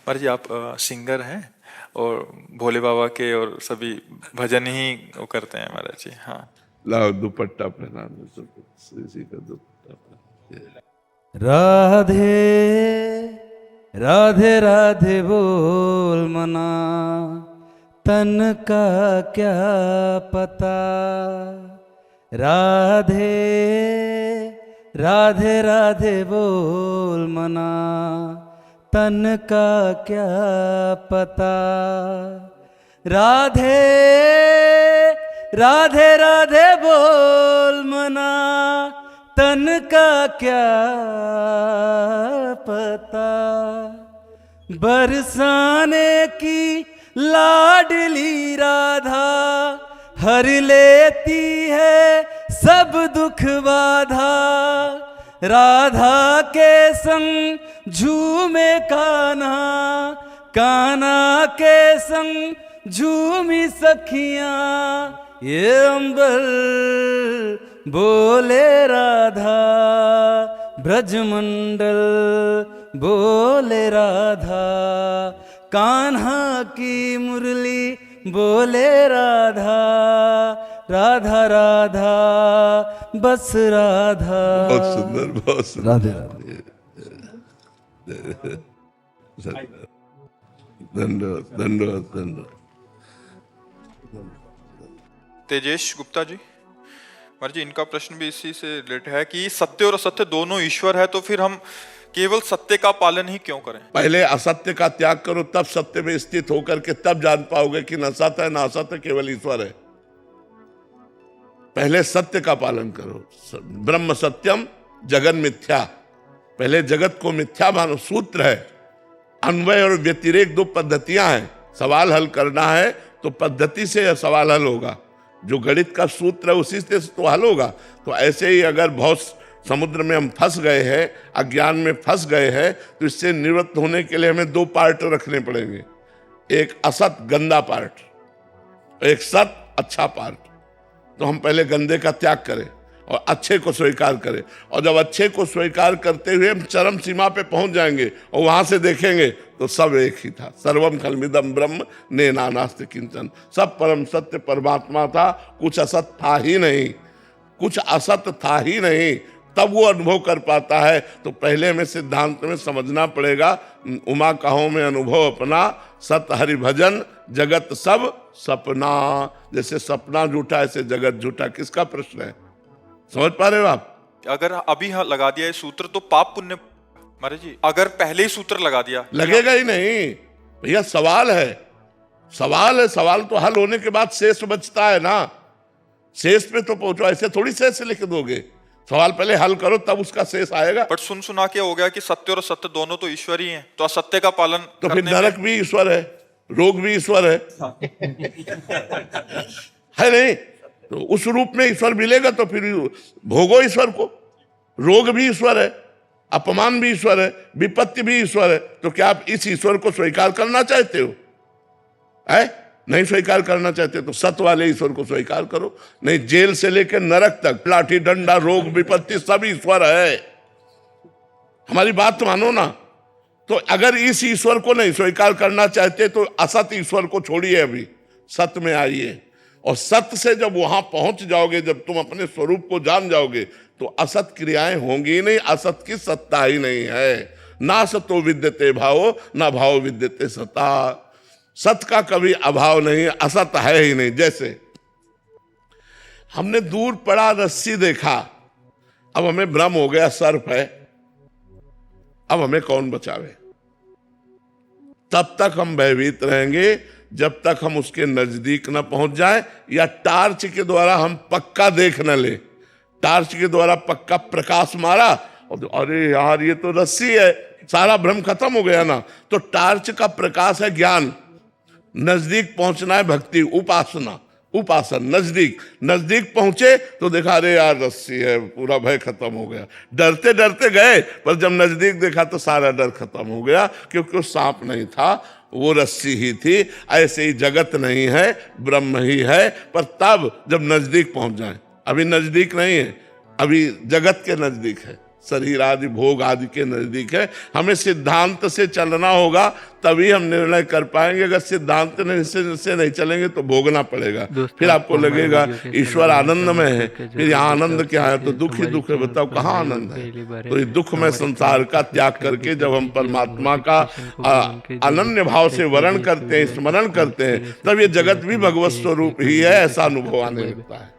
पर जी आप सिंगर हैं और भोले बाबा के और सभी भजन ही वो करते हैं महाराज जी। हाँ। लाओ दुपट्टा पहना दो, इसी का दुपट्टा पहना। राधे राधे राधे बोल मना, तन का क्या पता। राधे राधे राधे बोल मना, तन का क्या पता। राधे राधे राधे बोल मना, तन का क्या पता। बरसाने की लाडली राधा, हर लेती है सब दुख बाधा। राधा के संग झूमे कान्हा, कान्हा के संग झूमी सखियां। ये अंबर बोले राधा, ब्रजमंडल बोले राधा। कान्हा की मुरली बोले राधा, राधा राधा बस राधा। बहुत सुंदर, बहुत सुंदर। राधे राधे। धन्यवाद, धन्यवाद, धन्यवाद। तेजेश गुप्ता जी, महाराज जी इनका प्रश्न भी इसी से रिलेटेड है कि सत्य और असत्य दोनों ईश्वर है, तो फिर हम केवल सत्य का पालन ही क्यों करें? पहले असत्य का त्याग करो, तब सत्य में स्थित होकर के तब जान पाओगे कि न सत्य है न असत्य, केवल ईश्वर है। पहले सत्य का पालन करो। ब्रह्म सत्यम जगन मिथ्या। पहले जगत को मिथ्या मानो। सूत्र है, अन्वय और व्यतिरेक दो पद्धतियां हैं। सवाल हल करना है तो पद्धति से यह सवाल हल होगा। जो गणित का सूत्र है उसी से तो हल होगा। तो ऐसे ही अगर बहुत समुद्र में हम फंस गए हैं, अज्ञान में फंस गए हैं, तो इससे निवृत्त होने के लिए हमें दो पार्ट रखने पड़ेंगे। एक असत गंदा पार्ट, एक सत अच्छा पार्ट। तो हम पहले गंदे का त्याग करें और अच्छे को स्वीकार करें। और जब अच्छे को स्वीकार करते हुए हम चरम सीमा पे पहुंच जाएंगे और वहां से देखेंगे तो सब एक ही था। सर्वम खलमिदम ब्रह्म ने नानास्ति किंचन। सब परम सत्य परमात्मा था, कुछ असत था ही नहीं, कुछ असत था ही नहीं। तब वो अनुभव कर पाता है। तो पहले हमें सिद्धांत में समझना पड़ेगा, उमा कहो में अनुभव अपना, सत हरि भजन जगत सब सपना। जैसे सपना झूठा ऐसे जगत झूठा। किसका प्रश्न है, समझ पा रहे हो आप? अगर अभी लगा दिया ये सूत्र तो पाप पुण्य महाराज जी, अगर पहले ही सूत्र लगा दिया लगेगा ही नहीं भैया। सवाल है, सवाल है। सवाल तो हल होने के बाद शेष बचता है ना। शेष पे तो पहुंचो, ऐसे थोड़ी शेष लिख दोगे। सवाल पहले हल करो तब उसका शेष आएगा। बट सुन सुना के हो गया कि सत्य और असत्य दोनों तो ईश्वर ही हैं, तो असत्य का पालन तो फिर नरक भी ईश्वर है, रोग भी ईश्वर है। है नहीं? तो उस रूप में ईश्वर मिलेगा तो फिर भोगो ईश्वर को। रोग भी ईश्वर है, अपमान भी ईश्वर है, विपत्ति भी ईश्वर है। तो क्या आप इस ईश्वर को स्वीकार करना चाहते हो? है नहीं स्वीकार करना चाहते तो सत्य वाले ईश्वर को स्वीकार करो। नहीं, जेल से लेकर नरक तक लाठी डंडा रोग विपत्ति सब ईश्वर है। हमारी बात तो मानो ना। तो अगर इस ईश्वर को नहीं स्वीकार करना चाहते तो असत ईश्वर को छोड़िए, अभी सत्य में आइए। और सत्य से जब वहां पहुंच जाओगे, जब तुम अपने स्वरूप को जान जाओगे, तो असत क्रियाएं होंगी ही नहीं, असत की सत्ता ही नहीं है। ना सतो विद्यते भावो, ना भाव विद्यते सत्ता। सत्य का कभी अभाव नहीं, असत है ही नहीं। जैसे हमने दूर पड़ा रस्सी देखा, अब हमें भ्रम हो गया सर्प है, अब हमें कौन बचावे? तब तक हम भयभीत रहेंगे जब तक हम उसके नजदीक न पहुंच जाए या टार्च के द्वारा हम पक्का देख न ले। टार्च के द्वारा पक्का प्रकाश मारा और अरे यार ये तो रस्सी है, सारा भ्रम खत्म हो गया ना। तो टार्च का प्रकाश है ज्ञान, नजदीक पहुंचना है भक्ति, उपासना, उपासन। नजदीक नजदीक पहुंचे तो देखा अरे यार रस्सी है, पूरा भय खत्म हो गया। डरते डरते गए, पर जब नजदीक देखा तो सारा डर खत्म हो गया, क्योंकि वो सांप नहीं था, वो रस्सी ही थी। ऐसे ही जगत नहीं है, ब्रह्म ही है। पर तब जब नजदीक पहुंच जाए, अभी नजदीक नहीं है, अभी जगत के नजदीक है, शरीर आदि भोग आदि के नजदीक है। हमें सिद्धांत से चलना होगा, तभी हम निर्णय कर पाएंगे। अगर सिद्धांत से नहीं चलेंगे तो भोगना पड़ेगा। फिर आपको लगेगा ईश्वर आनंद में है, फिर यहाँ आनंद क्या है, तो दुख ही दुख है। बताओ कहाँ आनंद है? तो ये दुख में संसार का त्याग करके जब हम परमात्मा का अनन्य भाव से वर्ण करते हैं, स्मरण करते हैं, तब ये जगत भी भगवत स्वरूप ही है, ऐसा अनुभव आने लगता है।